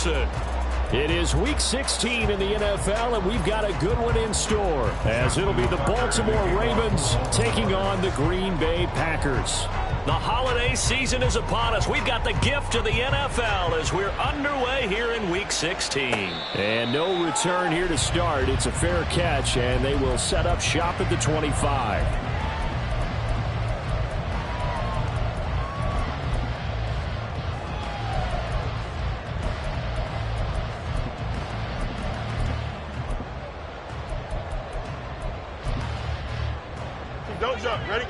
Stevenson. It is Week 16 in the NFL, and we've got a good one in store, as it'll be the Baltimore Ravens taking on the Green Bay Packers. The holiday season is upon us. We've got the gift of the NFL as we're underway here in Week 16. And no return here to start. It's a fair catch, and they will set up shop at the 25. Don't jump. Ready?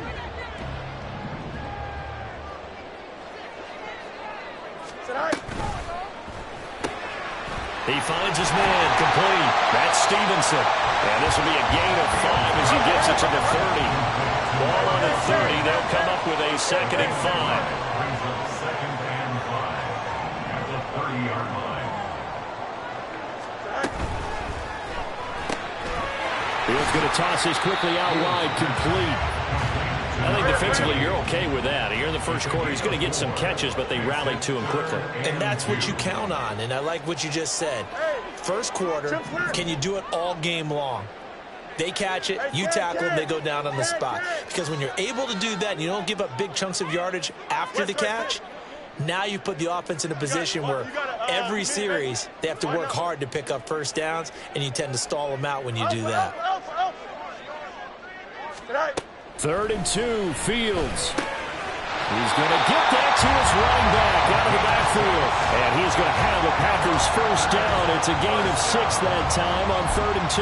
He finds his man, complete. That's Stevenson. And this will be a gain of 5 as he gets it to the 30. Ball on the 30. They'll come up with a 2nd and 5. Second and 5 at the 30-yard line. Field's going to toss this quickly out wide, complete. I think defensively you're okay with that. Here in the first quarter, he's going to get some catches, but they rallied to him quickly. And that's what you count on, and I like what you just said. First quarter, can you do it all game long? They catch it, you tackle them, they go down on the spot. Because when you're able to do that and you don't give up big chunks of yardage after the catch, now you put the offense in a position where every series they have to work hard to pick up first downs, and you tend to stall them out when you do that. 3rd and 2, Fields. He's going to get that to his running back out of the backfield. And he's going to have the Packers first down. It's a gain of 6 that time on 3rd and 2.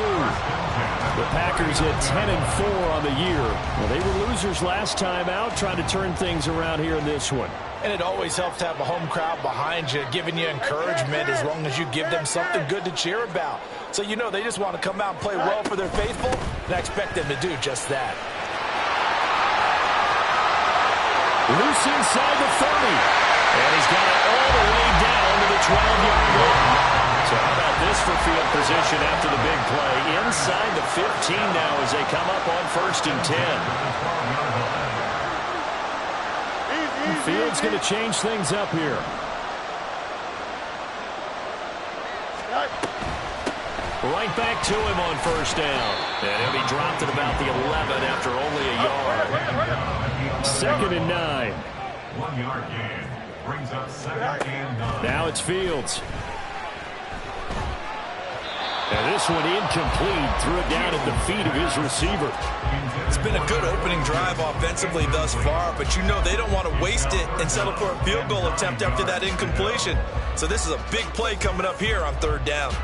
The Packers at 10 and 4 on the year. Well, they were losers last time out, trying to turn things around here in this one. And it always helps to have a home crowd behind you, giving you encouragement as long as you give them something good to cheer about. So you know they just want to come out and play well for their faithful, and I expect them to do just that. Loose inside the 30. And he's got it all the way down to the 12-yard line. So how about this for field position after the big play? Inside the 15 now as they come up on 1st and 10. Fields going to change things up here. Right back to him on 1st down. And he'll be dropped at about the 11 after only a yard. 2nd and 9. 1-yard gain brings up 2nd and 9. Now it's Fields. And this one incomplete. Threw it down at the feet of his receiver. It's been a good opening drive offensively thus far, but you know they don't want to waste it and settle for a field goal attempt after that incompletion. So this is a big play coming up here on 3rd down.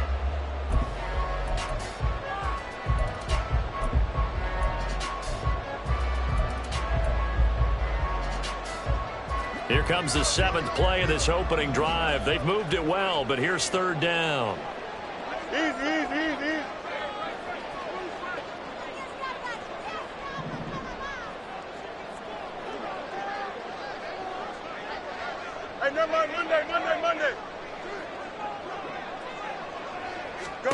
Here comes the 7th play of this opening drive. They've moved it well, but here's 3rd down. Easy. Hey, never mind. Monday. Go.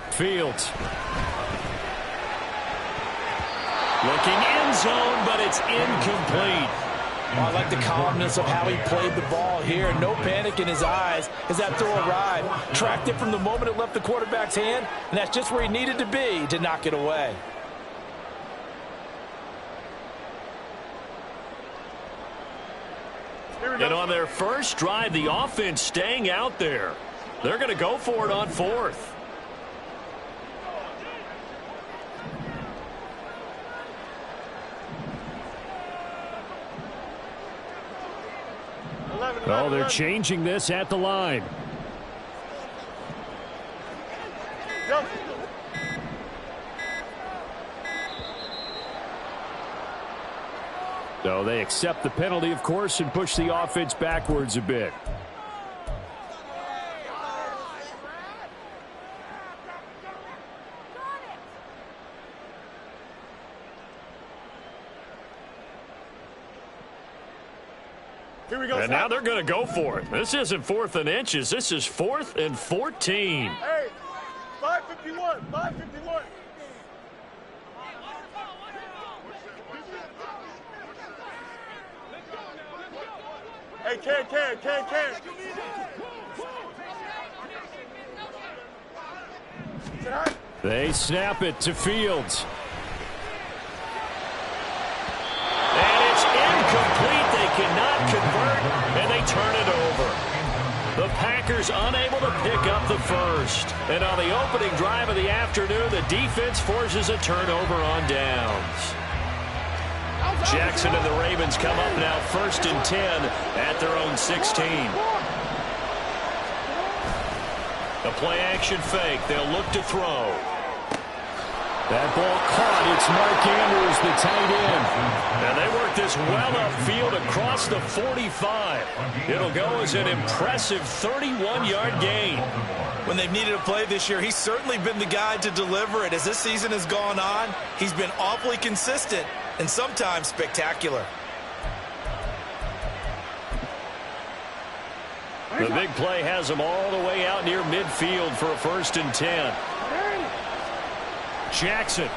Fields. Looking end zone, but it's incomplete. Well, I like the calmness of how he played the ball here. No panic in his eyes as that throw arrived. Tracked it from the moment it left the quarterback's hand, and that's just where he needed to be to knock it away. And on their first drive, the offense staying out there. They're going to go for it on 4th. Oh, they're changing this at the line. So they accept the penalty, of course, and push the offense backwards a bit. Here we go. And now they're going to go for it. This isn't 4th and inches. This is 4th and 14. Hey, 551. Hey, can. They snap it to Fields. And it's incomplete. They cannot convert, and they turn it over. The Packers unable to pick up the first. And on the opening drive of the afternoon, the defense forces a turnover on downs. Jackson and the Ravens come up now 1st and 10 at their own 16. A play-action fake. They'll look to throw. That ball caught. It's Mark Andrews, the tight end. And they work this well upfield across the 45. It'll go as an impressive 31-yard gain. When they've needed a play this year, he's certainly been the guy to deliver it. As this season has gone on, he's been awfully consistent and sometimes spectacular. The big play has them all the way out near midfield for a 1st and 10. Jackson.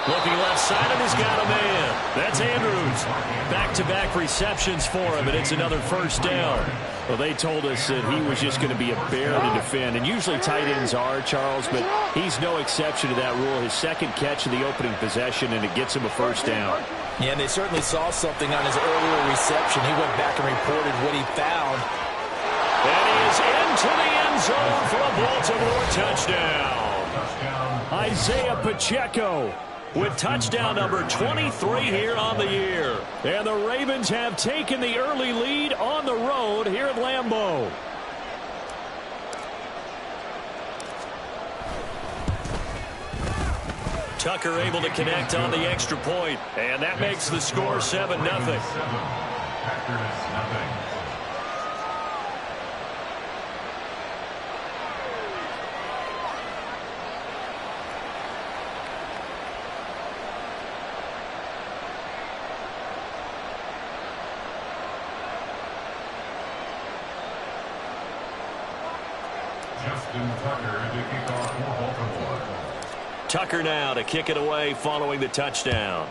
Looking left side, and he's got a man. That's Andrews. Back-to-back receptions for him, and it's another 1st down. Well, they told us that he was just going to be a bear to defend, and usually tight ends are, Charles, but he's no exception to that rule. His second catch of the opening possession, and it gets him a 1st down. Yeah, and they certainly saw something on his earlier reception. He went back and reported what he found. And he is into the end zone for a Baltimore touchdown. Isaiah Pacheco with touchdown number 23 here on the year. And the Ravens have taken the early lead on the road here at Lambeau. Tucker able to connect on the extra point, and that makes the score 7-0. Tucker now to kick it away following the touchdown.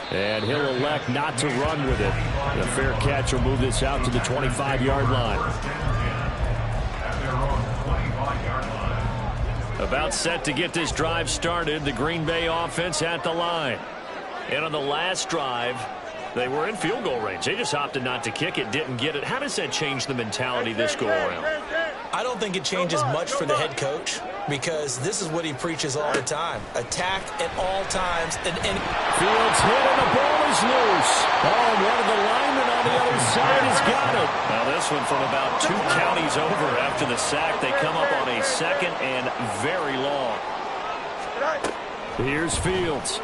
And he'll elect not to run with it. The fair catch will move this out to the 25-yard line. About set to get this drive started. The Green Bay offense at the line. And on the last drive, they were in field goal range. They just opted not to kick it, didn't get it. How does that change the mentality this go-around? I don't think it changes much for the head coach because this is what he preaches all the time. Attack at all times. And Fields hit and the ball is loose. Oh, one of the linemen on the other side has got it. Now this one from about 2 counties over after the sack. They come up on a 2nd and very long. Here's Fields.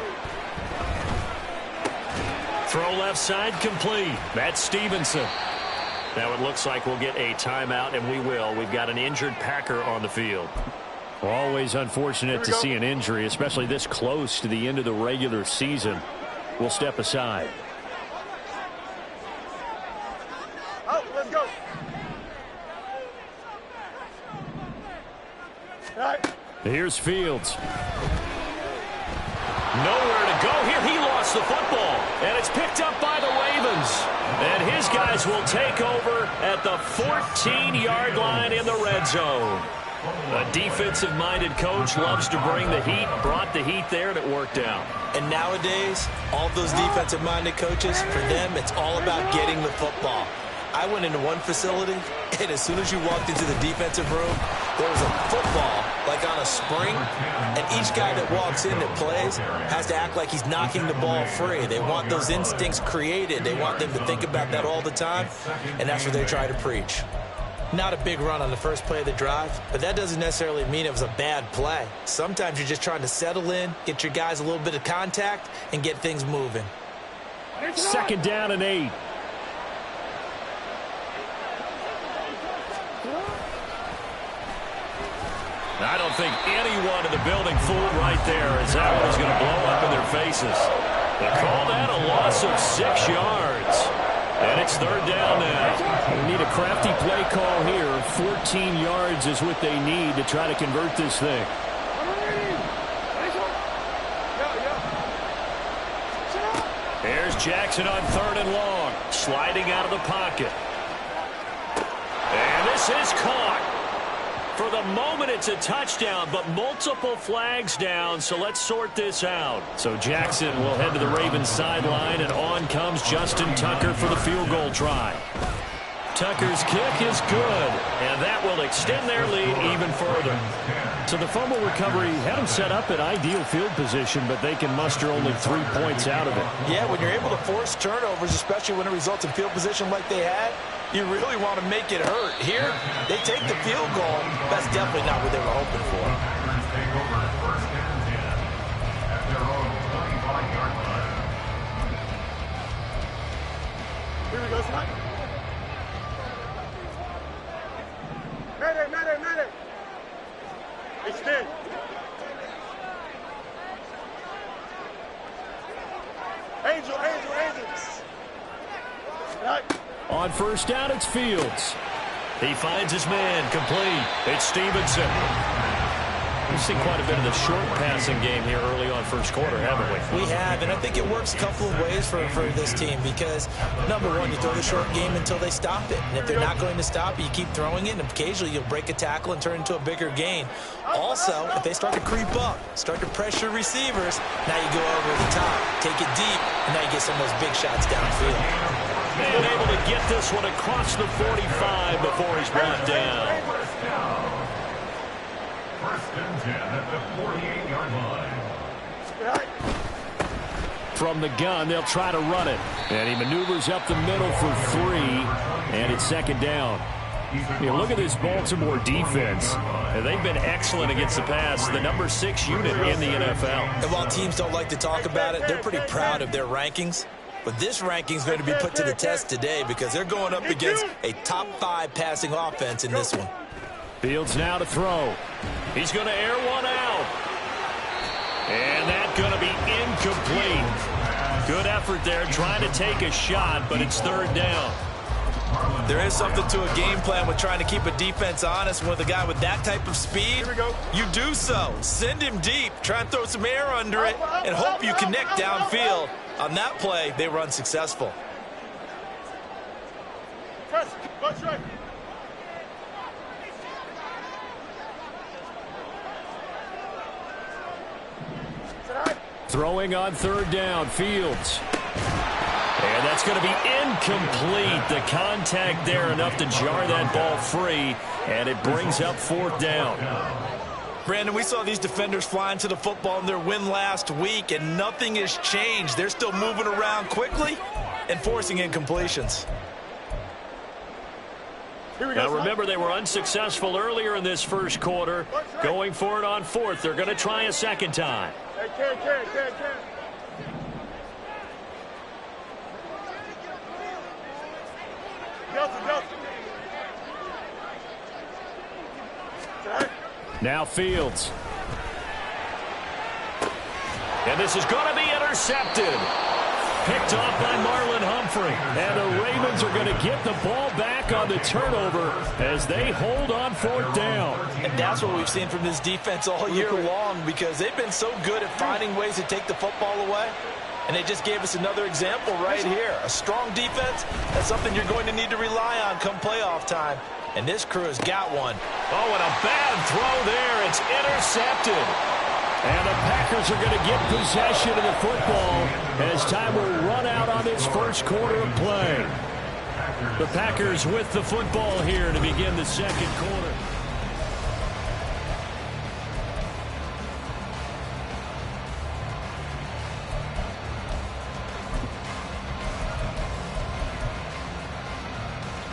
Throw left side complete. That's Stevenson. Now it looks like we'll get a timeout, and we will. We've got an injured Packer on the field. Always unfortunate to see an injury, especially this close to the end of the regular season. We'll step aside. Out, let's go. Here's Fields. Nowhere to go here. He lost the football, and it's picked up by the Ravens. And his guys will take over at the 14-yard line in the red zone. A defensive-minded coach loves to bring the heat, brought the heat there, and it worked out. And nowadays, all those defensive-minded coaches, for them, it's all about getting the football. I went into one facility, and as soon as you walked into the defensive room, there was a football like on a spring, and each guy that walks in that plays has to act like he's knocking the ball free. They want those instincts created. They want them to think about that all the time, and that's what they try to preach. Not a big run on the first play of the drive, but that doesn't necessarily mean it was a bad play. Sometimes you're just trying to settle in, get your guys a little bit of contact, and get things moving. 2nd down and 8. I don't think anyone in the building fooled right there as that was going to blow up in their faces. They call that a loss of 6 yards. And it's 3rd down now. They need a crafty play call here. 14 yards is what they need to try to convert this thing. Here's Jackson on 3rd and long. Sliding out of the pocket. This is caught. For the moment, it's a touchdown, but multiple flags down, so let's sort this out. So Jackson will head to the Ravens sideline, and on comes Justin Tucker for the field goal try. Tucker's kick is good, and that will extend their lead even further. So the fumble recovery had them set up at ideal field position, but they can muster only 3 points out of it. Yeah, when you're able to force turnovers, especially when it results in field position like they had, you really want to make it hurt. Here, they take the field goal. That's definitely not what they were hoping for. Take over first and 10 at their own 25-yard line. Here we go, Scott. Medic. Extend. Angel. Right. On first down, it's Fields. He finds his man, complete. It's Stevenson. We've seen quite a bit of the short passing game here early on first quarter, haven't we? We have, and I think it works a couple of ways for this team because, number one, you throw the short game until they stop it. And if they're not going to stop it, you keep throwing it, and occasionally you'll break a tackle and turn it into a bigger gain. Also, if they start to creep up, start to pressure receivers, now you go over the top, take it deep, and now you get some of those big shots downfield. And able to get this one across the 45 before he's brought down. First and 10 at the 48-yard line. From the gun, they'll try to run it. And he maneuvers up the middle for 3, and it's second down. Look at this Baltimore defense. They've been excellent against the pass, the number 6 unit in the NFL. And while teams don't like to talk about it, they're pretty proud of their rankings. But this ranking is going to be put to the test today because they're going up against a top 5 passing offense in this one. Fields now to throw. He's going to air one out. And that's going to be incomplete. Good effort there trying to take a shot, but it's third down. There is something to a game plan with trying to keep a defense honest. With a guy with that type of speed, you do so. Send him deep. Try and throw some air under it and hope you connect downfield. On that play, they were unsuccessful. Press. Watch right. Throwing on third down, Fields. And that's going to be incomplete. The contact there enough to jar that ball free, and it brings up fourth down. Brandon, we saw these defenders flying to the football in their win last week, and nothing has changed. They're still moving around quickly and forcing incompletions. Now remember, they were unsuccessful earlier in this first quarter. Going for it on fourth. They're going to try a second time. Can. Now Fields. And this is going to be intercepted. Picked off by Marlon Humphrey. And the Ravens are going to get the ball back on the turnover as they hold on fourth down. And that's what we've seen from this defense all year long because they've been so good at finding ways to take the football away. And they just gave us another example right here. A strong defense, that's something you're going to need to rely on come playoff time. And this crew has got one. Oh, and a bad throw there. It's intercepted. And the Packers are going to get possession of the football as time will run out on this first quarter of play. The Packers with the football here to begin the second quarter.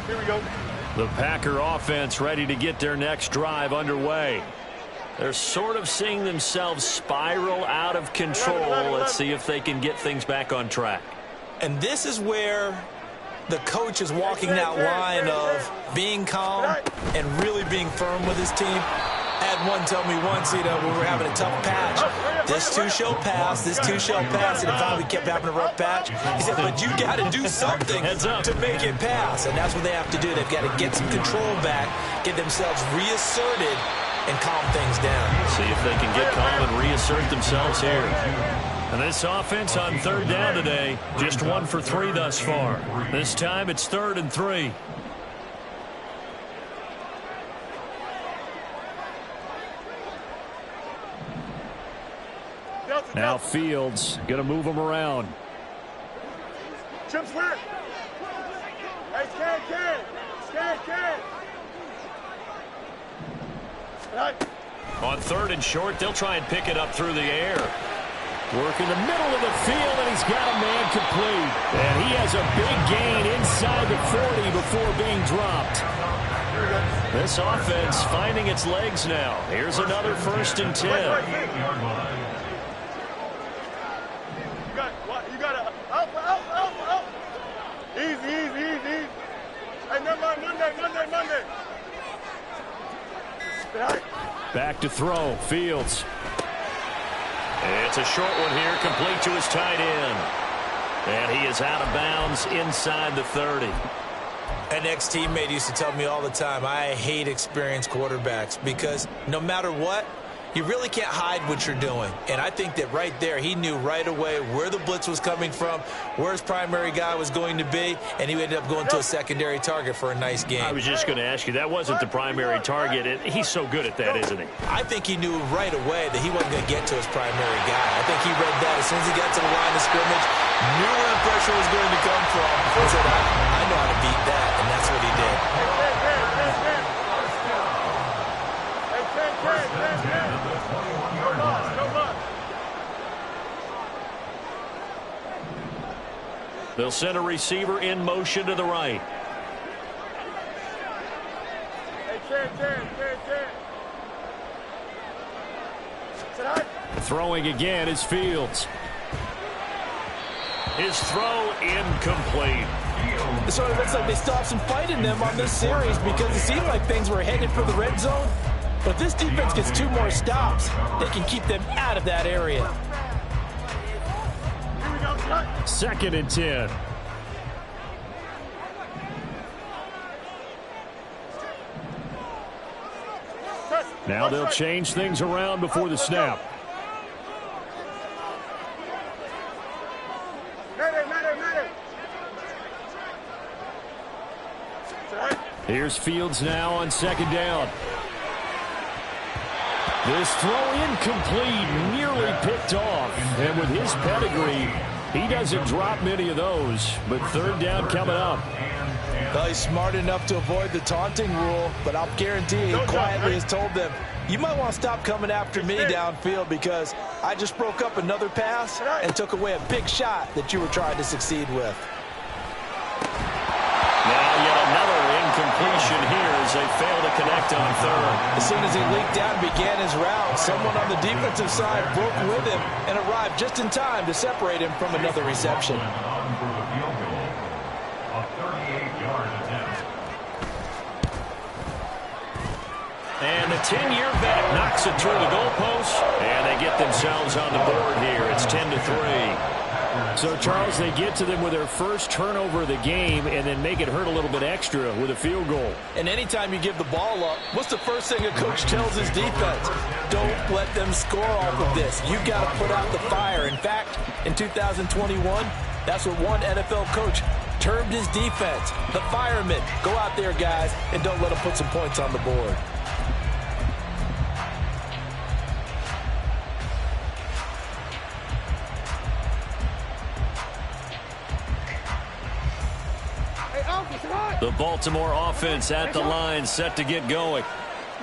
Here we go. The Packer offense ready to get their next drive underway. They're sort of seeing themselves spiral out of control. Let's see if they can get things back on track. And this is where the coach is walking that line of being calm and really being firm with his team. I had one tell me once, when we were having a tough patch, this too shall pass, this too shall pass, and it finally kept having a rough patch. He said, but you got to do something to make it pass, and that's what they have to do. They've got to get some control back, get themselves reasserted, and calm things down. See if they can get calm and reassert themselves here. And this offense on third down today, just 1 for 3 thus far. This time it's 3rd and 3. Now Fields going to move him around. Jump square. Hey, scan. Right. On 3rd and short, they'll try and pick it up through the air. Work in the middle of the field, and he's got a man complete. And he has a big gain inside the 40 before being dropped. This offense finding its legs now. Here's another 1st and 10. You got to out. Easy. Hey, Monday. Right. Back to throw, Fields. It's a short one here, complete to his tight end. And he is out of bounds inside the 30. An ex-teammate used to tell me all the time, I hate experienced quarterbacks because no matter what, you really can't hide what you're doing. And I think that right there, he knew right away where the blitz was coming from, where his primary guy was going to be, and he ended up going to a secondary target for a nice game. I was just going to ask you, that wasn't the primary target. He's so good at that, isn't he? I think he knew right away that he wasn't going to get to his primary guy. I think he read that as soon as he got to the line of scrimmage, knew where the pressure was going to come from, and said, I know how to beat that, and that's what he did. They'll send a receiver in motion to the right. Throwing again is Fields. His throw incomplete. So it looks like they still have some fight in them on this series because it seemed like things were headed for the red zone. But if this defense gets 2 more stops, they can keep them out of that area. 2nd and 10. Now they'll change things around before the snap. Here's Fields now on 2nd down. This throw incomplete, nearly picked off. And with his pedigree, he doesn't drop many of those. But 3rd down coming up. Well, he's smart enough to avoid the taunting rule, but I'll guarantee he quietly has told them, you might want to stop coming after me downfield because I just broke up another pass and took away a big shot that you were trying to succeed with. Now yet another incompletion here as they fail to connect on 3rd. As soon as he leaked out and began his route, someone on the defensive side broke with him and arrived just in time to separate him from another reception. And the 10-year vet knocks it through the goalpost, and they get themselves on the board here. It's 10-3. So, Charles, they get to them with their first turnover of the game and then make it hurt a little bit extra with a field goal. And anytime you give the ball up, what's the first thing a coach tells his defense? Don't let them score off of this. You've got to put out the fire. In fact, in 2021, that's what one NFL coach termed his defense. The firemen. Go out there, guys, and don't let them put some points on the board. The Baltimore offense at the line, set to get going.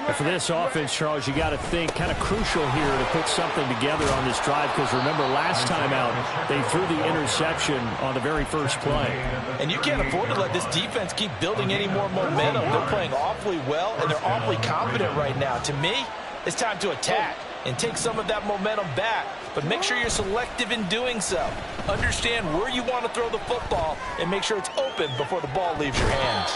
And for this offense, Charles, you got to think kind of crucial here to put something together on this drive because remember last time out they threw the interception on the very first play. And you can't afford to let this defense keep building any more momentum. They're playing awfully well and they're awfully confident right now. To me, it's time to attack and take some of that momentum back. But make sure you're selective in doing so. Understand where you want to throw the football and make sure it's open before the ball leaves your hands.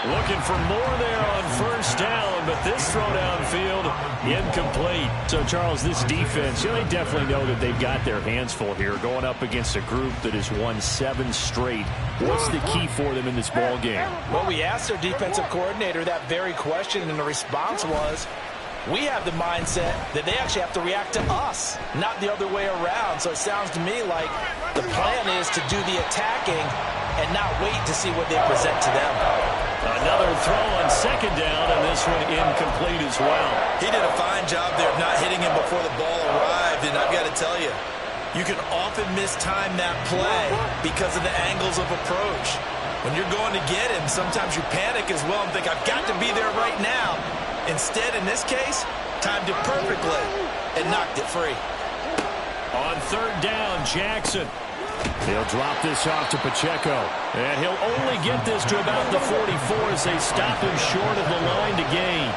Looking for more there on 1st down, but this throw downfield incomplete. So, Charles, this defense, they definitely know that they've got their hands full here going up against a group that has won 7 straight. What's the key for them in this ball game? Well, we asked their defensive coordinator that very question, and the response was, we have the mindset that they actually have to react to us, not the other way around. So it sounds to me like the plan is to do the attacking and not wait to see what they present to them. Another throw on second down, and this one incomplete as well. He did a fine job there of not hitting him before the ball arrived, and I've got to tell you, you can often mistime that play because of the angles of approach. When you're going to get him, sometimes you panic as well and think, I've got to be there right now. Instead, in this case, timed it perfectly and knocked it free. On third down, Jackson. He'll drop this off to Pacheco. And he'll only get this to about the 44 as they stop him short of the line to gain.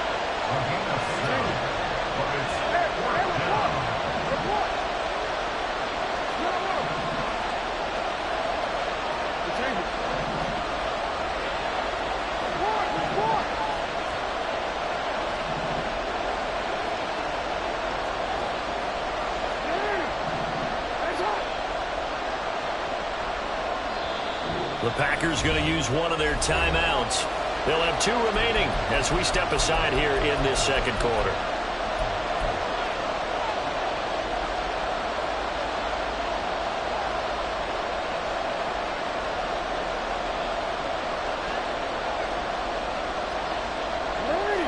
The Packers going to use one of their timeouts. They'll have 2 remaining as we step aside here in this second quarter.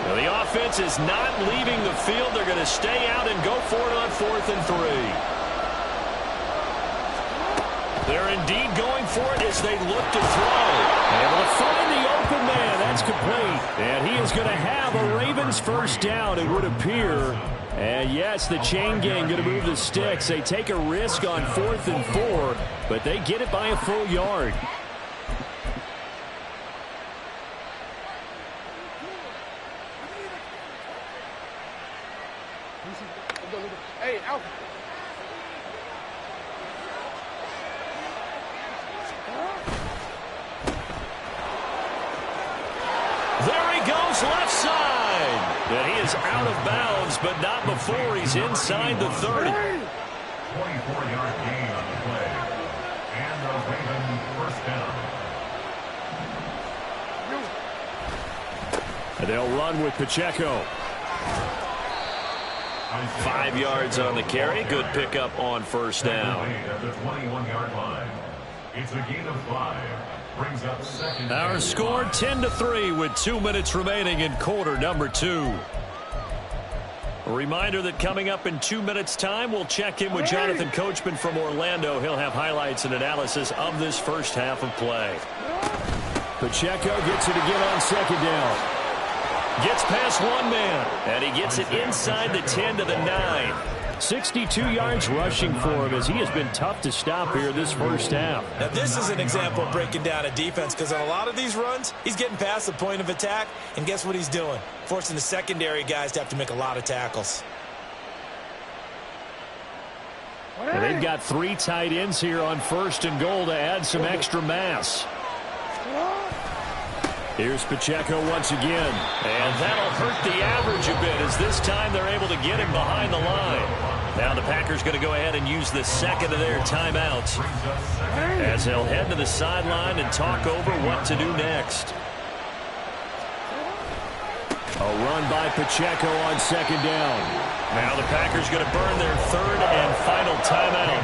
Now, the offense is not leaving the field. They're going to stay out and go for it on 4th and 3. They're indeed going for it as they look to throw. Able to find the open man. That's complete. And he is going to have a Ravens first down, it would appear. And yes, the chain gang going to move the sticks. They take a risk on 4th and 4, but they get it by a full yard. Hey, Alpha. There he goes, left side. And he is out of bounds, but not before he's inside the 30. 24-yard gain on the play. And the Ravens first down. And they'll run with Pacheco. 5 yards on the carry. Good pickup on first down. At the 21-yard line. It's a gain of 5. Brings up second. Our score 10-3 with 2 minutes remaining in quarter number 2. A reminder that coming up in 2 minutes' time, we'll check in with Jonathan Coachman from Orlando. He'll have highlights and analysis of this first half of play. Pacheco gets it again on second down. Gets past one man, and he gets it inside the 10 to the 9. 62 yards rushing for him as he has been tough to stop here this first half. Now, this is an example of breaking down a defense because on a lot of these runs, he's getting past the point of attack, and guess what he's doing? Forcing the secondary guys to have to make a lot of tackles. And they've got 3 tight ends here on first and goal to add some extra mass. Here's Pacheco once again. And that'll hurt the average a bit as this time they're able to get him behind the line. Now the Packers going to go ahead and use the second of their timeouts as they'll head to the sideline and talk over what to do next. A run by Pacheco on second down. Now the Packers going to burn their third and final timeout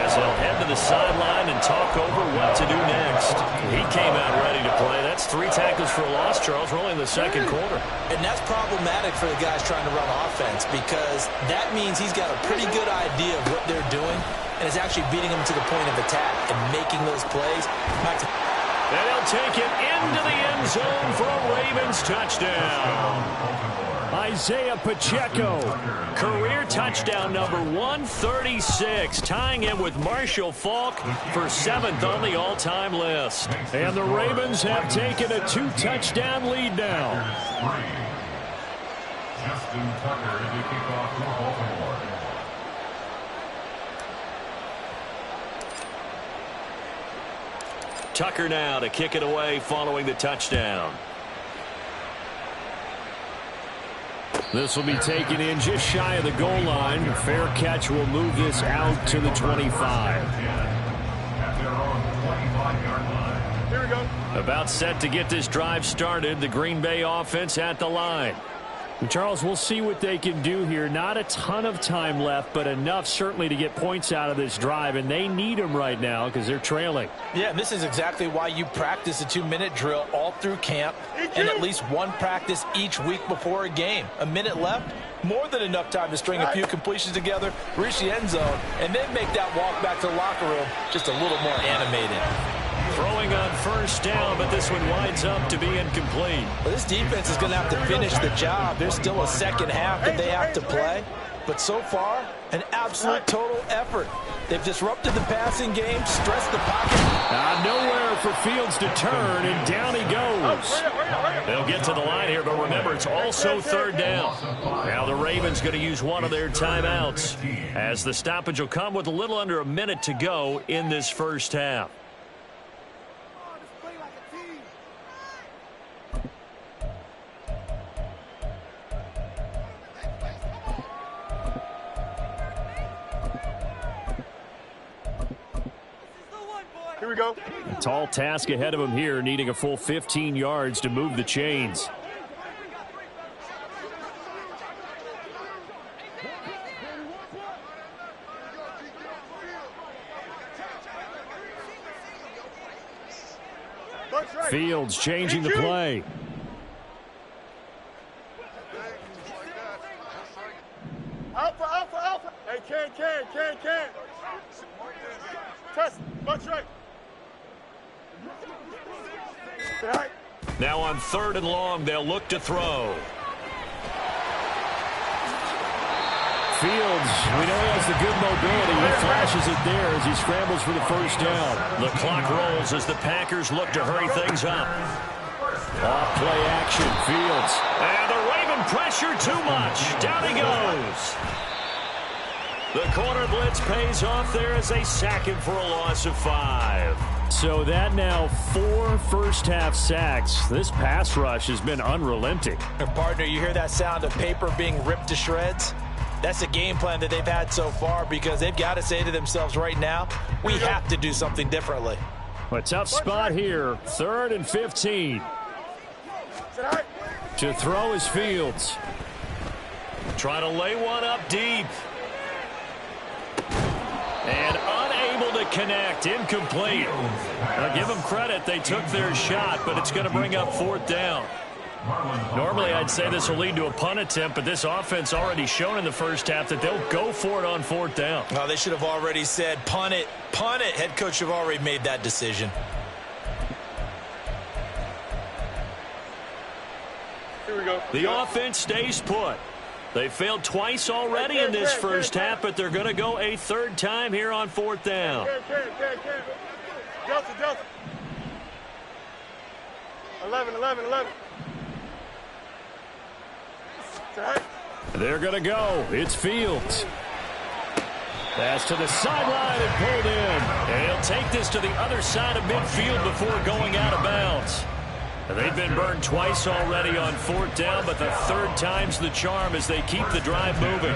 as they'll head to the sideline and talk over what to do next. He came out ready to play. That's 3 tackles for a loss, Charles. We're only in the second quarter. And that's problematic for the guys trying to run offense because that means he's got a pretty good idea of what they're doing and is actually beating them to the point of attack and making those plays. And he'll take it into the end zone for a Ravens touchdown. Isaiah Pacheco. Career touchdown number 136, tying him with Marshall Faulk for 7th on the all-time list. And the Ravens have taken a 2-touchdown lead now. Justin Tucker to kick off for Baltimore. Tucker now to kick it away following the touchdown. This will be taken in just shy of the goal line. Fair catch will move this out to the 25. At their own 25-yard line. Here we go. About set to get this drive started. The Green Bay offense at the line. Charles, we'll see what they can do here. Not a ton of time left, but enough certainly to get points out of this drive, and they need them right now because they're trailing. Yeah, and this is exactly why you practice a 2-minute drill all through camp and at least one practice each week before a game. A minute left, more than enough time to string a few completions together, reach the end zone, and then make that walk back to the locker room just a little more animated. Throwing on first down, but this one winds up to be incomplete. Well, this defense is going to have to finish the job. There's still a second half that they have to play. But so far, an absolute total effort. They've disrupted the passing game, stressed the pocket. Nowhere for Fields to turn, and down he goes. They'll get to the line here, but remember, it's also third down. Now the Ravens going to use one of their timeouts, as the stoppage will come with a little under a minute to go in this first half. Here we go. Tall task ahead of him here, needing a full 15 yards to move the chains. Fields changing the play. Alpha, alpha, alpha. Hey, can. Test, bunch right. Now on 3rd and long, they'll look to throw. Fields, we know he has the good mobility. He flashes it there as he scrambles for the first down. The clock rolls as the Packers look to hurry things up. Off play action, Fields. And the Raven pressure too much. Down he goes. The corner blitz pays off there as they sack him for a loss of 5. So that now 4 first-half sacks. This pass rush has been unrelenting. And partner, you hear that sound of paper being ripped to shreds? That's the game plan that they've had so far, because they've got to say to themselves right now, we have to do something differently. A tough spot here. 3rd and 15. To throw is Fields. Try to lay one up deep. And unable to connect. Incomplete. Now give them credit. They took their shot, but it's going to bring up 4th down. Normally, I'd say this will lead to a punt attempt, but this offense already shown in the first half that they'll go for it on 4th down. Oh, they should have already said, punt it, punt it. Head coach have already made that decision. Here we go. The offense stays put. They failed twice already in this first half, but they're going to go a 3rd time here on 4th down. Delta. 11. They're going to go. It's Fields. Pass to the sideline and pulled in. And he'll take this to the other side of midfield before going out of bounds. They've been burned twice already on 4th down, but the 3rd time's the charm as they keep the drive moving.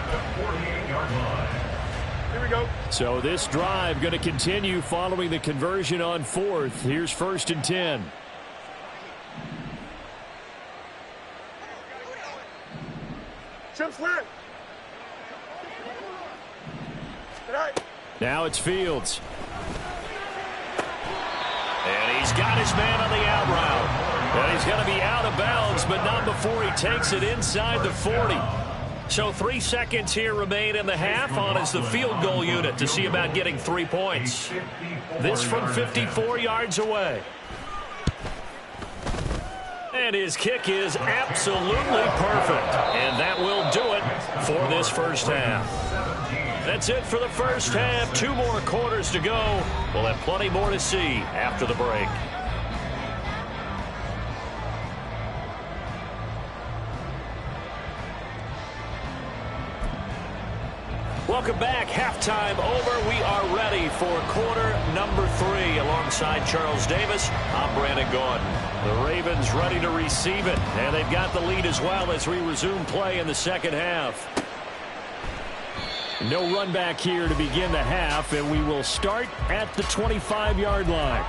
Here we go. So this drive going to continue following the conversion on 4th. Here's 1st and 10. Chip slant. Now it's Fields. And he's got his man on the out route. And he's going to be out of bounds, but not before he takes it inside the 40. So 3 seconds here remain in the half on as the field goal unit to see about getting 3 points. This from 54 yards away. And his kick is absolutely perfect. And that will do it for this first half. That's it for the first half. 2 more quarters to go. We'll have plenty more to see after the break. Welcome back. Halftime over. We are ready for quarter number 3. Alongside Charles Davis, I'm Brandon Gordon. The Ravens ready to receive it. And they've got the lead as well as we resume play in the second half. No run back here to begin the half, and we will start at the 25-yard line.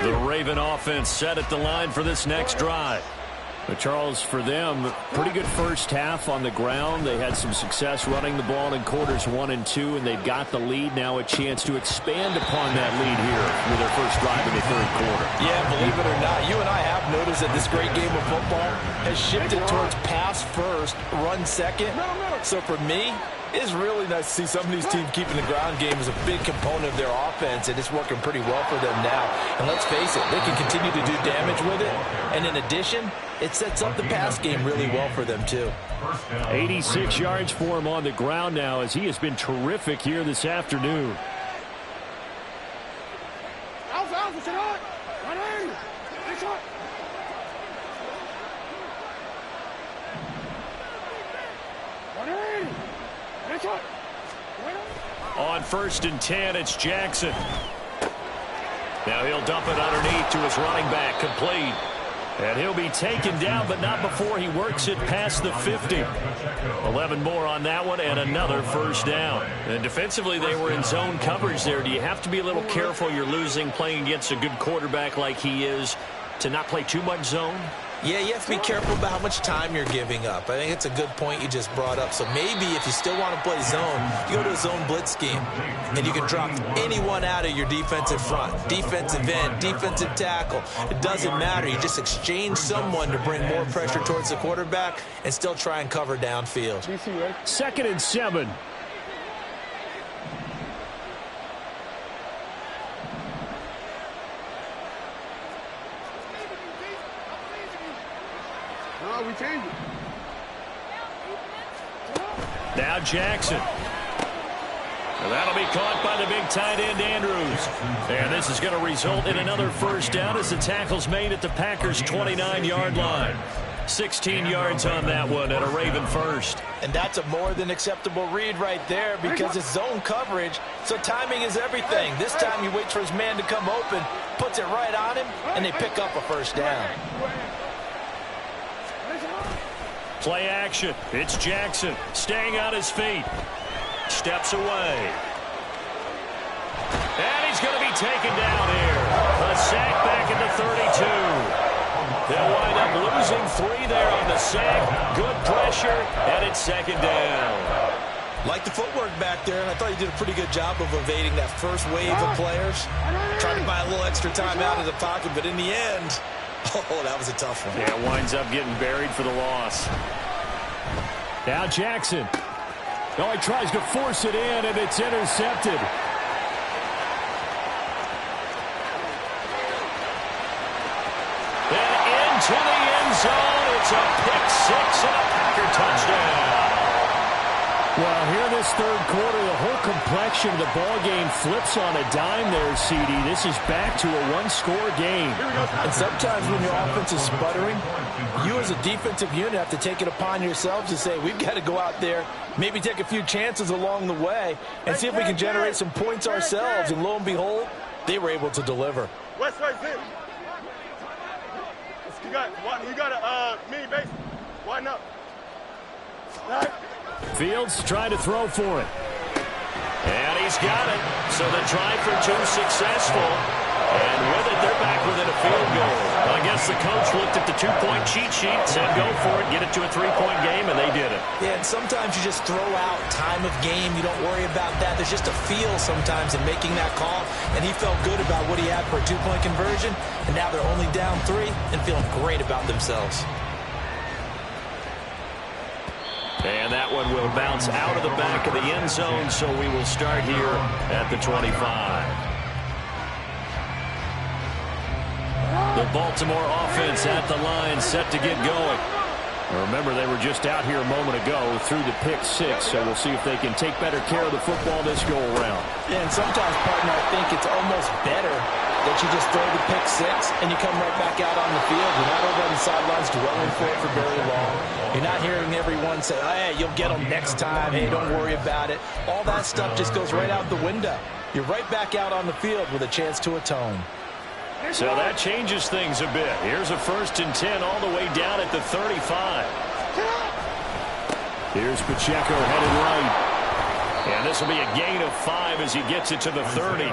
The Raven offense set at the line for this next drive. But Charles, for them, pretty good first half on the ground. They had some success running the ball in quarters 1 and 2, and they've got the lead now, a chance to expand upon that lead here with their first drive in the third quarter. Yeah, believe it or not, you and I have noticed that this great game of football has shifted towards pass first, run second. So for me, it's really nice to see some of these teams keeping the ground game as a big component of their offense, and it's working pretty well for them now. And let's face it, they can continue to do damage with it. And in addition, it sets up the pass game really well for them, too. 86 yards for him on the ground now, as he has been terrific here this afternoon. On 1st and 10, it's Jackson. Now he'll dump it underneath to his running back, complete. And he'll be taken down, but not before he works it past the 50. 11 more on that one, and another first down. And defensively, they were in zone coverage there. Do you have to be a little careful? You're losing playing against a good quarterback like he is to not play too much zone? Yeah, you have to be careful about how much time you're giving up. I think it's a good point you just brought up. So maybe if you still want to play zone, you go to a zone blitz scheme, and you can drop anyone out of your defensive front, defensive end, defensive tackle. It doesn't matter. You just exchange someone to bring more pressure towards the quarterback and still try and cover downfield. 2nd and 7. We changed it. Now Jackson. And that'll be caught by the big tight end, Andrews. And this is going to result in another first down as the tackle's made at the Packers' 29-yard line. 16 yards on that one and a Raven first. And that's a more than acceptable read right there because it's zone coverage, so timing is everything. This time he waits for his man to come open, puts it right on him, and they pick up a first down. Play action. It's Jackson staying on his feet. Steps away. And he's going to be taken down here. A sack back at the 32. They'll wind up losing 3 there on the sack. Good pressure, and it's 2nd down. Like the footwork back there, and I thought he did a pretty good job of evading that first wave of players. Trying to buy a little extra time out of the pocket, but in the end, oh, that was a tough one. Yeah, winds up getting buried for the loss. Now Jackson. Oh, he tries to force it in, and it's intercepted. And into the end zone. It's a pick-6 and a Packer touchdown. Well, here this third quarter, the whole complexion of the ball game flips on a dime there, CD. This is back to a one-score game. And sometimes when your offense is sputtering, you as a defensive unit have to take it upon yourselves to say, we've got to go out there, maybe take a few chances along the way, and see if we can generate some points ourselves. And lo and behold, they were able to deliver. West right zip. You got a mini base. Widen up. All right. Fields trying to throw for it. And he's got it. So the try for 2 successful. And with it, they're back within a field goal. I guess the coach looked at the 2-point cheat sheet, said go for it, get it to a 3-point game, and they did it. Yeah, and sometimes you just throw out time of game. You don't worry about that. There's just a feel sometimes in making that call, and he felt good about what he had for a 2-point conversion, and now they're only down 3 and feeling great about themselves. And that one will bounce out of the back of the end zone, so we will start here at the 25. The Baltimore offense at the line, set to get going. Remember, they were just out here a moment ago through the pick-6, so we'll see if they can take better care of the football this go-around. Yeah, and sometimes, partner, I think it's almost better that you just throw the pick-6 and you come right back out on the field. You're not over on the sidelines dwelling for it for very long. You're not hearing everyone say, hey, you'll get them next time. Hey, don't worry about it. All that stuff just goes right out the window. You're right back out on the field with a chance to atone. So that changes things a bit. Here's a 1st and 10 all the way down at the 35. Here's Pacheco headed right. And this will be a gain of 5 as he gets it to the 30.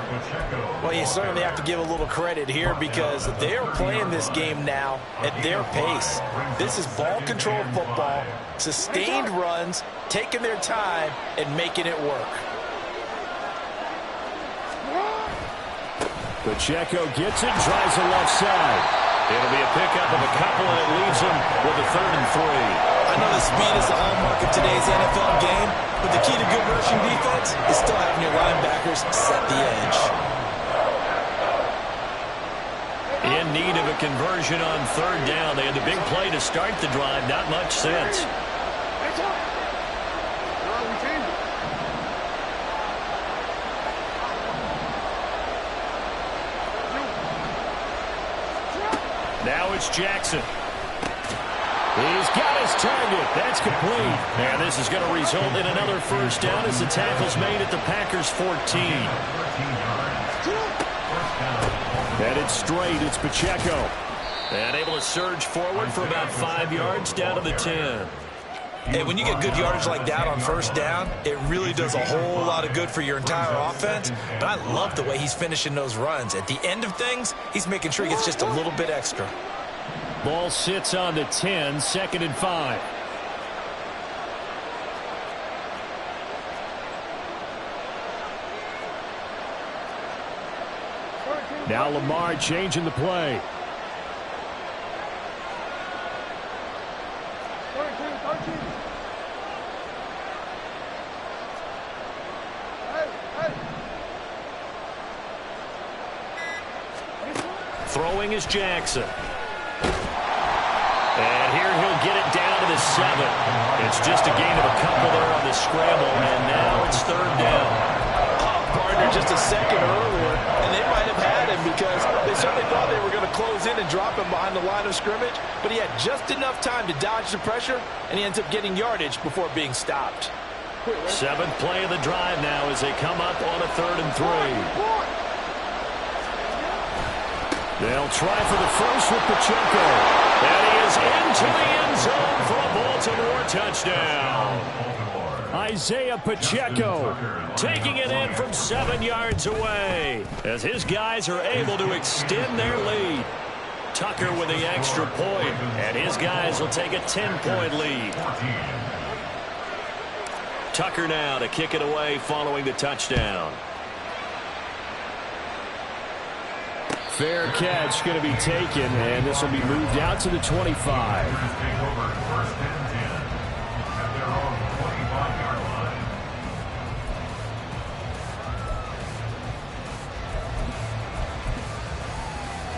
Well, you certainly have to give a little credit here because they're playing this game now at their pace. This is ball control football, sustained runs, taking their time, and making it work. Pacheco gets it, drives the left side. It'll be a pickup of a couple, and it leaves him with a 3rd and 3. I know the speed is the hallmark of today's NFL game, but the key to good rushing defense is still having your linebackers set the edge. In need of a conversion on 3rd down. They had the big play to start the drive. Not much sense. Now it's Jackson. He's got his target. That's complete. And this is going to result in another 1st down as the tackle's made at the Packers' 14. Headed straight, it's Pacheco. And able to surge forward for about 5 yards down to the 10. Hey, when you get good yardage like that on 1st down, it really does a whole lot of good for your entire offense. But I love the way he's finishing those runs. At the end of things, he's making sure he gets just a little bit extra. Ball sits on the 10, 2nd and 5. Now Lamar changing the play. Throwing is Jackson. And here he'll get it down to the 7. It's just a gain of a couple there on the scramble, and now it's 3rd down. Partner just a second earlier, and they might have had him because they certainly thought they were going to close in and drop him behind the line of scrimmage, but he had just enough time to dodge the pressure, and he ends up getting yardage before being stopped. 7th play of the drive now as they come up on a 3rd and 3. They'll try for the first with Pacheco. And he is into the end zone for a Baltimore touchdown. Isaiah Pacheco Taking it in from 7 yards away as his guys are able to extend their lead. Tucker with the extra point, and his guys will take a 10-point lead. Tucker now to kick it away following the touchdown. Fair catch going to be taken, and this will be moved out to the 25.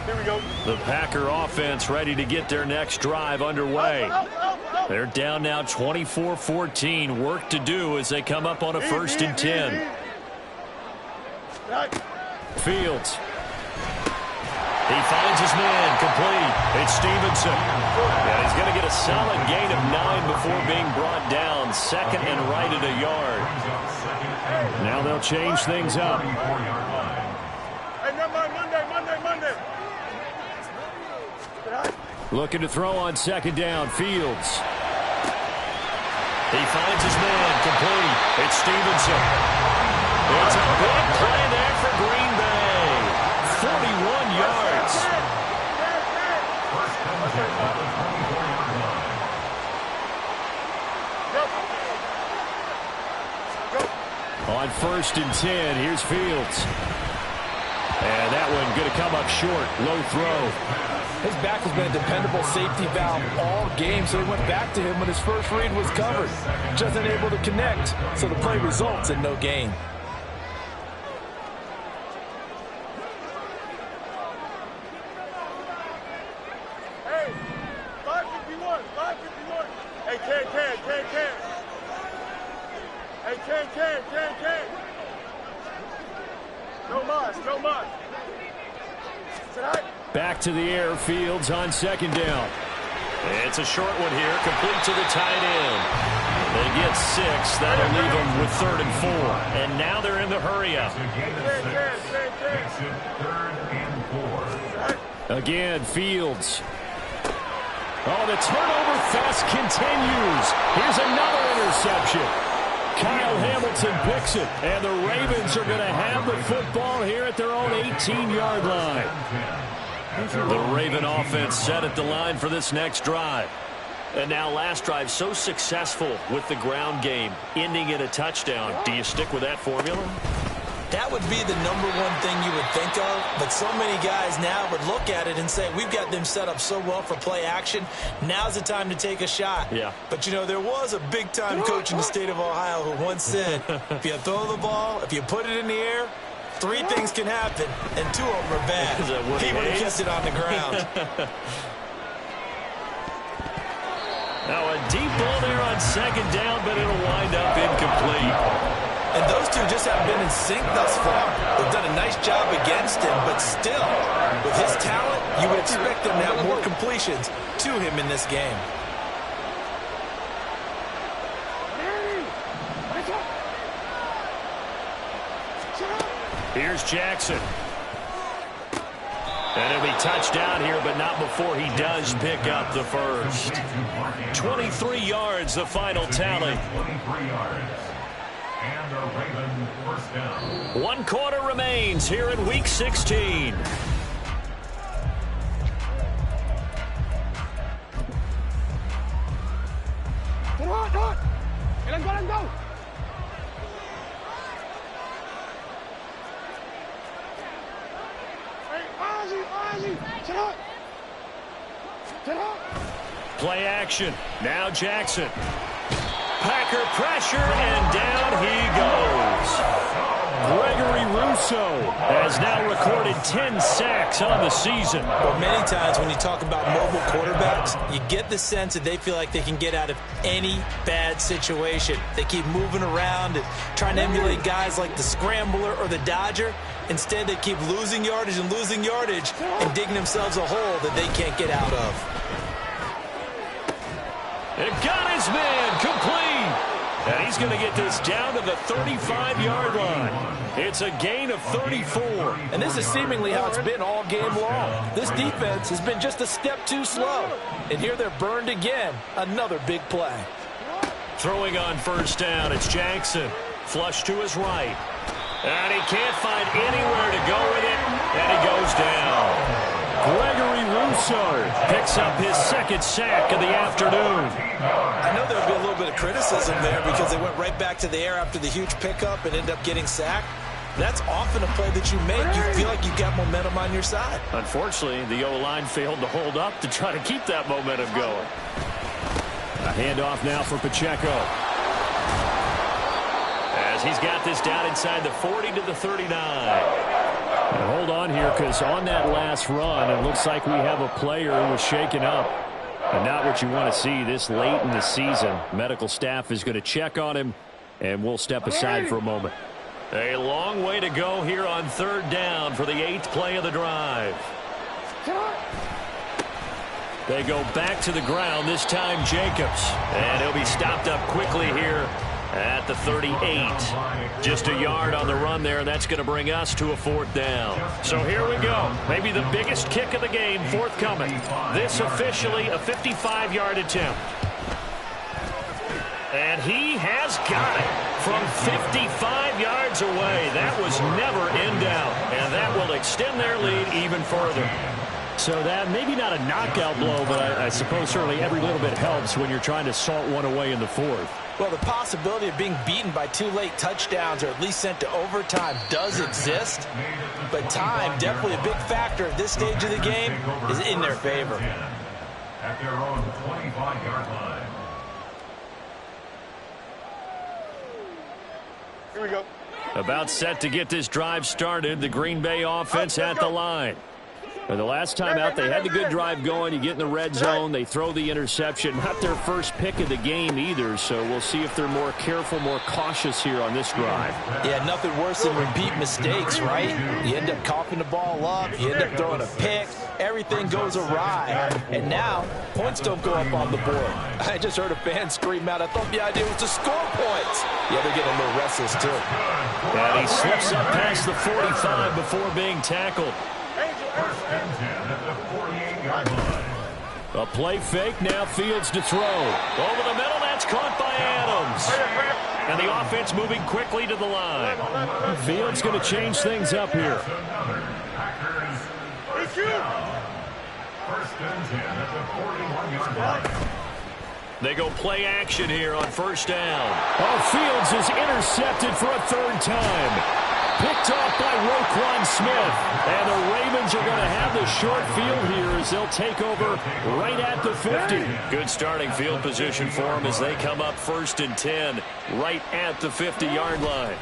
Here we go. The Packer offense ready to get their next drive underway. They're down now 24-14. Work to do as they come up on a 1st and 10. Fields. He finds his man complete. It's Stevenson. And he's going to get a solid gain of 9 before being brought down. 2nd and right at a yard. Now they'll change things up. Hey, Monday. Looking to throw on 2nd down. Fields. He finds his man complete. It's Stevenson. It's a big play there for Green Bay. 41 yards. On 1st and 10, here's Fields. And that one going to come up short. Low throw. His back has been a dependable safety valve all game, so he went back to him when his first read was covered. Just unable to connect, so the play results in no gain. Hey, 551. Hey, can. Hey, can. No mas. Tonight. Back to the air. Fields on 2nd down. It's a short one here, complete to the tight end. They get 6. That'll leave them with 3rd and 4. And now they're in the hurry-up. Again, Fields. Oh, the turnover fest continues. Here's another interception. Kyle Hamilton picks it, and the Ravens are going to have the football here at their own 18-yard line. The Raven offense set at the line for this next drive. And now last drive so successful with the ground game, ending in a touchdown. Do you stick with that formula? That would be the number one thing you would think of, but so many guys now would look at it and say, we've got them set up so well for play action. Now's the time to take a shot. Yeah. But, you know, there was a big-time coach in the state of Ohio who once said, if you throw the ball, if you put it in the air, 3 things can happen, and 2 of them are bad. He would have kept it on the ground. Now a deep ball there on second down, but it'll wind up incomplete. And those two just haven't been in sync thus far. They've done a nice job against him, but still, with his talent, you would expect them to have more completions to him in this game. Here's Jackson. And it'll be touchdown here, but not before he does pick up the first. 23 yards, the final tally. 23 yards. And a Raven first down. 1 quarter remains here in Week 16. Let's go. Play action. Now Jackson. Packer pressure, and down he goes. Gregory Rousseau has now recorded 10 sacks on the season. But many times when you talk about mobile quarterbacks, you get the sense that they feel like they can get out of any bad situation. They keep moving around and trying to emulate guys like the Scrambler or the Dodger. Instead, they keep losing yardage and digging themselves a hole that they can't get out of. It got his man complete. And he's going to get this down to the 35-yard line. It's a gain of 34. And this is seemingly how it's been all game long. This defense has been just a step too slow. And here they're burned again. Another big play. Throwing on first down, it's Jackson. Flush to his right. And he can't find anywhere to go with it. And he goes down. Gregory Rousseau picks up his second sack of the afternoon. I know there'll be a little bit of criticism there because they went right back to the air after the huge pickup and ended up getting sacked. That's often a play that you make. You feel like you've got momentum on your side. Unfortunately, the O-line failed to hold up to try to keep that momentum going. A handoff now for Pacheco. As he's got this down inside the 40 to the 39. And hold on here, because on that last run, it looks like we have a player who was shaken up. And not what you want to see this late in the season. Medical staff is going to check on him, and we'll step aside for a moment. A long way to go here on third down for the 8th play of the drive. They go back to the ground, this time Jacobs. And he'll be stopped up quickly here at the 38. Just a yard on the run there, and that's going to bring us to a 4th down. So here we go. Maybe the biggest kick of the game forthcoming. This officially a 55-yard attempt. And he has got it from 55 yards away. That was never in doubt, and that will extend their lead even further. So that maybe not a knockout blow, but I suppose certainly every little bit helps when you're trying to salt one away in the 4th. Well, the possibility of being beaten by 2 late touchdowns or at least sent to overtime does exist, but time, definitely a big factor at this stage of the game, is in their favor. At their own 25-yard line. Here we go. About set to get this drive started, the Green Bay offense at the line. And the last time out, they had the good drive going. You get in the red zone, they throw the interception. Not their first pick of the game either, so we'll see if they're more careful, more cautious here on this drive. Yeah, nothing worse than repeat mistakes, right? You end up coughing the ball up, you end up throwing a pick, everything goes awry. And now, points don't go up on the board. I just heard a fan scream out, I thought the idea was to score points. Yeah, they're getting a little restless, too. And he slips up past the 45 before being tackled. First and 10 at the 48-yard line. A play fake, now Fields to throw. Over the middle, that's caught by Adams. And the offense moving quickly to the line. Fields going to change things up here. First and 10 at the 41-yard line. They go play action here on first down. Oh, Fields is intercepted for a third time. Picked off by Roquan Smith. And the Ravens are going to have the short field here as they'll take over right at the 50. Good starting field position for them as they come up first and 10 right at the 50-yard line.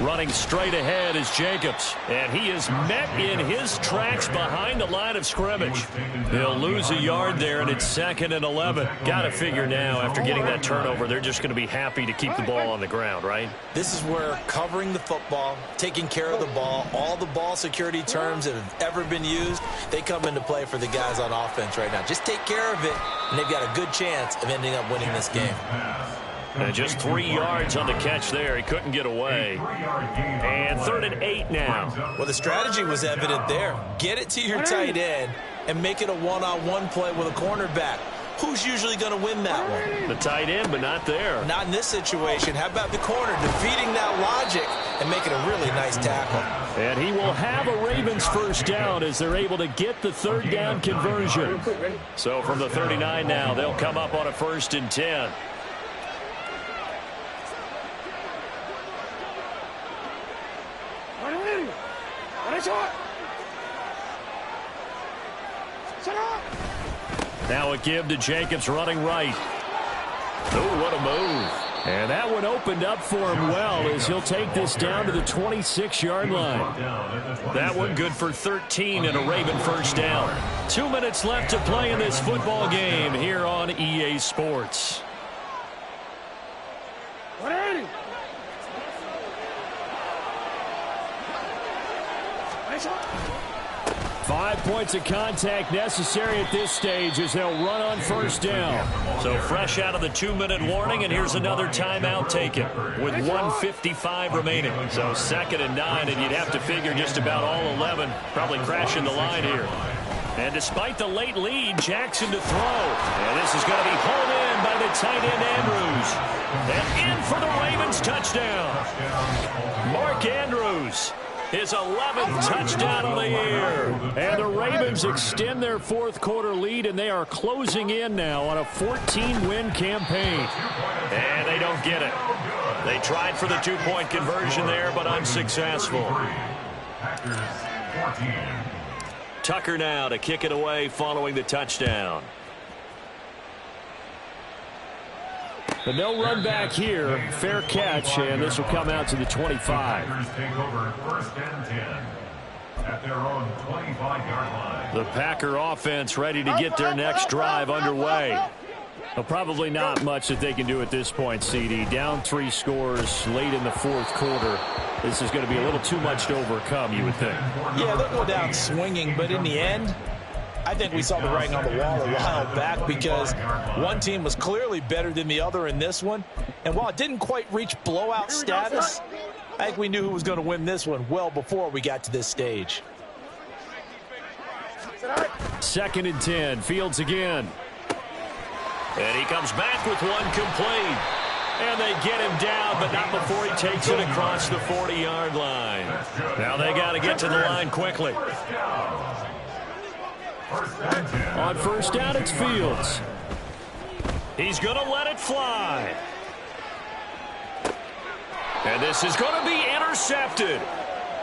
Running straight ahead is Jacobs, and he is met in his tracks behind the line of scrimmage. They'll lose a yard there, and it's 2nd and 11. Got to figure now, after getting that turnover, they're just going to be happy to keep the ball on the ground, right? This is where covering the football, taking care of the ball, all the ball security terms that have ever been used, they come into play for the guys on offense right now. Just take care of it, and they've got a good chance of ending up winning this game. And just 3 yards on the catch there. He couldn't get away. And 3rd and 8 now. Well, the strategy was evident there. Get it to your tight end and make it a one-on-one play with a cornerback. Who's usually going to win that one? The tight end, but not there. Not in this situation. How about the corner defeating that logic and making a really nice tackle? And he will have a Ravens first down as they're able to get the third down conversion. So from the 39 now, they'll come up on a 1st and 10. Now a give to Jacobs running right. Oh, what a move. And that one opened up for him well as he'll take this down to the 26-yard line. That one good for 13 and a Raven first down. 2 minutes left to play in this football game here on EA Sports. 5 points of contact necessary at this stage as they'll run on first down. So fresh out of the 2-minute warning, and here's another timeout taken with 1:55 remaining. So 2nd and 9, and you'd have to figure just about all 11 probably crashing the line here. And despite the late lead, Jackson to throw. And this is going to be hauled in by the tight end Andrews. And in for the Ravens touchdown. Mark Andrews. His 11th touchdown of the year. And the Ravens extend their fourth quarter lead, and they are closing in now on a 14-win campaign. And they don't get it. They tried for the 2-point conversion there, but unsuccessful. Tucker now to kick it away following the touchdown. But no run back here. Fair catch, and this will come out to the 25. Take over 1st and 10 at their own 25-yard line. The Packer offense ready to get their next drive underway. Well, probably not much that they can do at this point, CD. Down 3 scores late in the fourth quarter. This is going to be a little too much to overcome, you would think. Yeah, they'll go down swinging, but in the end, I think we saw the writing on the wall a while back because one team was clearly better than the other in this one. And while it didn't quite reach blowout status, I think we knew who was going to win this one well before we got to this stage. 2nd and 10. Fields again. And he comes back with one complete. And they get him down, but not before he takes it across the 40-yard line. Now they got to get to the line quickly. On first down, it's Fields. He's going to let it fly. And this is going to be intercepted.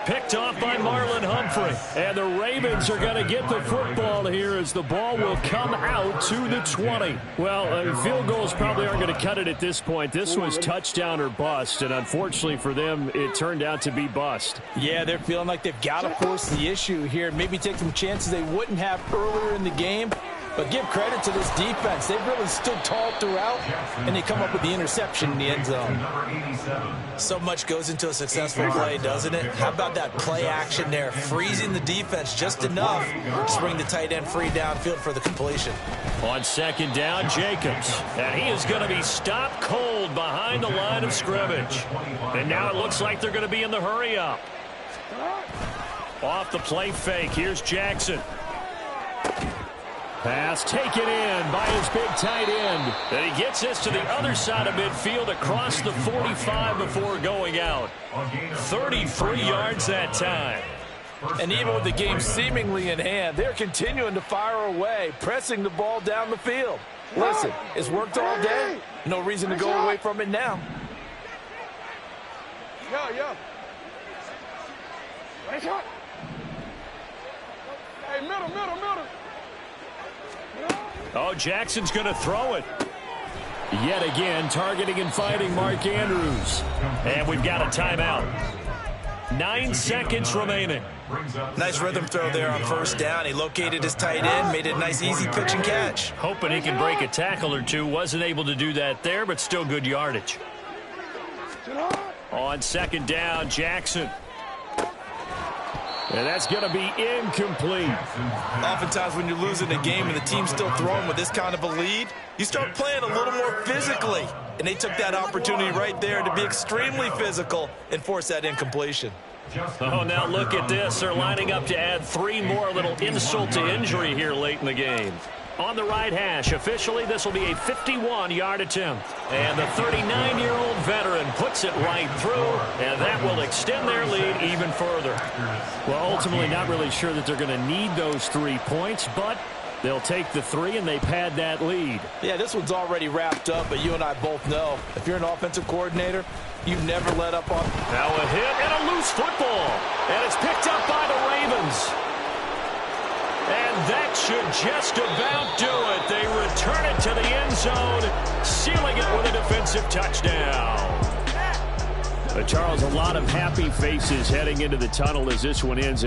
Picked off by Marlon Humphrey. And the Ravens are going to get the football here as the ball will come out to the 20. Well, field goals probably aren't going to cut it at this point. This was touchdown or bust, and unfortunately for them, it turned out to be bust. Yeah, they're feeling like they've got to force the issue here. Maybe take some chances they wouldn't have earlier in the game. But give credit to this defense. They've really stood tall throughout, and they come up with the interception in the end zone. So much goes into a successful play, doesn't it? How about that play action there, freezing the defense just enough to bring the tight end free downfield for the completion. On 2nd down, Jacobs. And he is going to be stopped cold behind the line of scrimmage. And now it looks like they're going to be in the hurry up. Off the play fake, here's Jackson. Pass taken in by his big tight end. And he gets this to the other side of midfield across the 45 before going out. 33 yards that time. And even with the game seemingly in hand, they're continuing to fire away, pressing the ball down the field. Listen, it's worked all day. No reason to go away from it now. Yeah. Hey, middle. Oh, Jackson's going to throw it. Yet again, targeting and fighting Mark Andrews. And we've got a timeout. 9 seconds remaining. Nice rhythm throw there on first down. He located his tight end, made it a nice easy pitch and catch. Hoping he can break a tackle or two. Wasn't able to do that there, but still good yardage. On second down, Jackson. And that's going to be incomplete. Oftentimes when you're losing a game and the team's still throwing with this kind of a lead, you start playing a little more physically. And they took that opportunity right there to be extremely physical and force that incompletion. Oh, now look at this. They're lining up to add 3 more, little insult to injury here late in the game. On the right hash, officially, this will be a 51-yard attempt. And the 39-year-old veteran puts it right through, and that will extend their lead even further. Well, ultimately, not really sure that they're going to need those 3 points, but they'll take the 3, and they've had that lead. Yeah, this one's already wrapped up, but you and I both know if you're an offensive coordinator, you never let up on. Now a hit and a loose football, and it's picked up by the Ravens. And that should just about do it. They return it to the end zone, sealing it with a defensive touchdown. Charles, a lot of happy faces heading into the tunnel as this one ends.